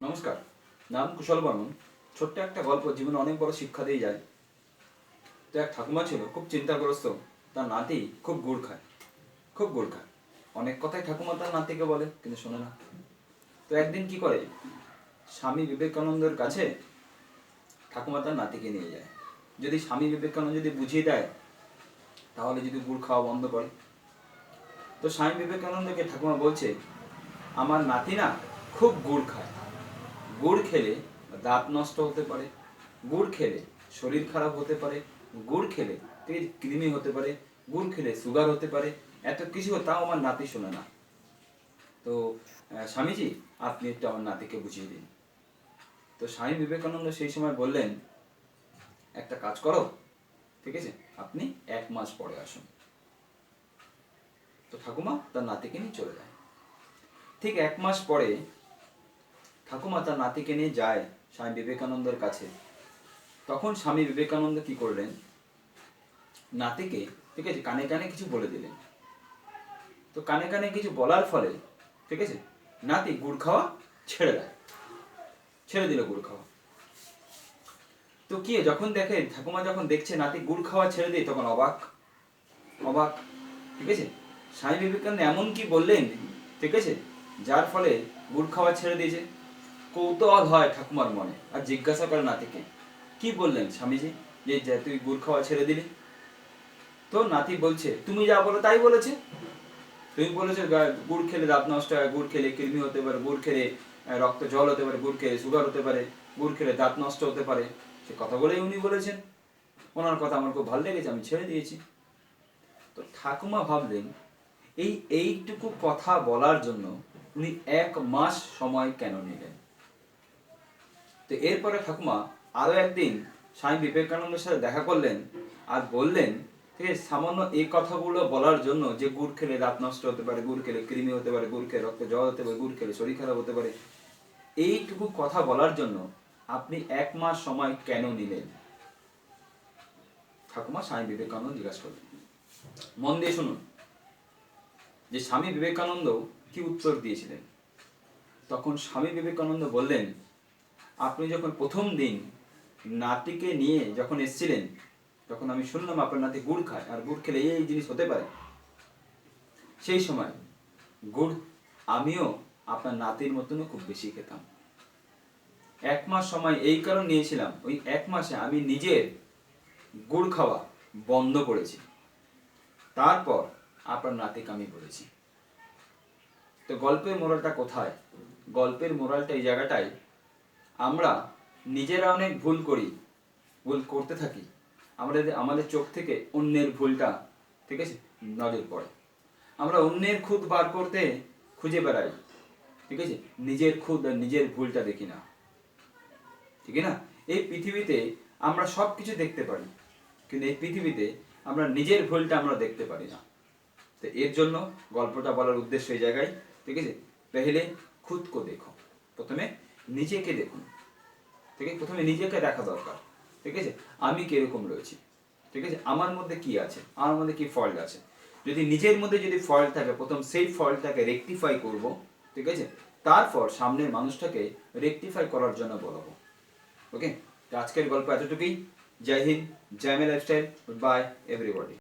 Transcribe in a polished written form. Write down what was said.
নমস্কার। নাম কুশল বর্মন। ছোট্ট একটা গল্প জীবনে অনেক বড় শিক্ষা দিয়ে যায়। তো এক ঠাকুমা ছিল খুব চিন্তাগ্রস্ত। তার নাতি খুব গুড় খায়, খুব গুড় খায়। অনেক কথাই ঠাকুমা তার নাতিকে বলে, কিন্তু শোনে না। তো একদিন কি করে, স্বামী বিবেকানন্দের কাছে ঠাকুমা তার নাতিকে নিয়ে যায়। যদি স্বামী বিবেকানন্দ যদি বুঝিয়ে দেয় তাহলে যদি গুড় খাওয়া বন্ধ করে। তো স্বামী বিবেকানন্দকে ঠাকুমা বলছে, আমার নাতি না খুব গুড় খায়। গুড় খেলে দাঁত নষ্ট হতে পারে, গুড় খেলে শরীর খারাপ হতে পারে, গুড় খেলে কৃমি হতে পারে, গুড় খেলে সুগার হতে পারে, এত কিছু, তাও আমার নাতি শোনে না। তো স্বামীজি, আপনি একটু আমার নাতিকে বুঝিয়ে দিন। তো স্বামী বিবেকানন্দ সেই সময় বললেন, একটা কাজ করো, ঠিক আছে, আপনি 1 মাস পরে আসুন। তো ঠাকুমা তার নাতিকে নিয়ে চলে যায়। ঠিক 1 মাস পরে ঠাকুমা তার নাতিকে নিয়ে যায় স্বামী বিবেকানন্দের কাছে। তখন স্বামী বিবেকানন্দ কি করলেন, নাতিকে, ঠিক আছে, কানে কানে কিছু বলে দিলেন। তো কানে কানে কিছু বলার ফলে, ঠিক আছে, নাতি গুড় খাওয়া ছেড়ে দেয়, ছেড়ে দিল গুড় খাওয়া। তো কি যখন দেখে, ঠাকুমা যখন দেখছে নাতি গুড় খাওয়া ছেড়ে দেয়, তখন অবাক, অবাক, ঠিক আছে। স্বামী বিবেকানন্দ এমন কি বললেন, ঠিক আছে, যার ফলে গুড় খাওয়া ছেড়ে দিয়েছে। কৌতূহল হয় ঠাকুমার মনে, আর জিজ্ঞাসা করে নাতিকে, কি বললেন স্বামীজি, যে তুই গুড় খাওয়া ছেড়ে দিলি? তো নাতি বলছে, তুমি যা বলো তাই বলেছে। তুমি বলেছো গুড় খেলে দাঁত নষ্ট হয়, গুড় খেলে কৃমি হতে পারে, গুড় খেলে রক্ত জল হতে পারে, গুড় খেলে সুগার হতে পারে, গুড় খেলে দাঁত নষ্ট হতে পারে। সে কথা বলেই উনি বলেছেন। ওনার কথা আমার খুব ভালো লেগেছে, আমি ছেড়ে দিয়েছি। তো ঠাকুমা ভাবলেন, এইটুকু কথা বলার জন্য উনি 1 মাস সময় কেন নিলেন। তো এরপরে ঠাকুমা আরো একদিন স্বামী বিবেকানন্দের সাথে দেখা করলেন, আর বললেন, ঠিক আছে, সামান্য এই কথাগুলো বলার জন্য, যে গুড় খেলে দাঁত নষ্ট হতে পারে, গুড় খেলে কৃমি হতে পারে, গুড় খেলে রক্তে জল হতে পারে, গুড় খেলে শরীর খারাপ হতে পারে, এইটুকু কথা বলার জন্য আপনি 1 মাস সময় কেন নিলেন? ঠাকুমা স্বামী বিবেকানন্দ জিজ্ঞাসা করলেন। মন দিয়ে শুনুন যে স্বামী বিবেকানন্দ কি উত্তর দিয়েছিলেন। তখন স্বামী বিবেকানন্দ বললেন, আপনি যখন প্রথম দিন নাতিকে নিয়ে যখন এসেছিলেন, তখন আমি শুনলাম আপনার নাতি গুড় খায়, আর গুড় খেলে এই জিনিস হতে পারে। সেই সময় গুড় আমিও আপনার নাতির মতনও খুব বেশি খেতাম। 1 মাস সময় এই কারণ নিয়েছিলাম, ওই 1 মাসে আমি নিজের গুড় খাওয়া বন্ধ করেছি। তারপর আপনার নাতিকে আমি বলেছি। তো গল্পের মোরালটা কোথায়? গল্পের মোরালটা এই জায়গাটাই, আমরা নিজেরা অনেক ভুল করি, ভুল করতে থাকি, আমাদের চোখ থেকে অন্যের ভুলটা, ঠিক আছে, নজর পড়ে। আমরা অন্যের খুঁত বার করতে খুঁজে বেড়াই, ঠিক আছে, নিজের খুঁত আর নিজের ভুলটা দেখি না, ঠিক না। এই পৃথিবীতে আমরা সব কিছু দেখতে পারি, কিন্তু এই পৃথিবীতে আমরা নিজের ভুলটা আমরা দেখতে পারি না। তো এর জন্য গল্পটা বলার উদ্দেশ্য এই জায়গায়, ঠিক আছে, পেহলে খুদ কো দেখো, প্রথমে নিজেকে দেখুন, ঠিক আছে, প্রথমে নিজেকে দেখা দরকার, ঠিক আছে, আমি কিরকম রয়েছি, ঠিক আছে, আমার মধ্যে কি আছে, আমার মধ্যে কি ফল্ট আছে। যদি নিজের মধ্যে যদি ফল্ট থাকে, প্রথম সেই ফল্টটাকে রেকটিফাই করব, ঠিক আছে, তারপর সামনের মানুষটাকে রেকটিফাই করার জন্য বলবো। ওকে, তো আজকের গল্প এতটুকুই। জয় হিন্দ, জয় মে লাইফস্টাইল, গুড বাই এভরিবডি।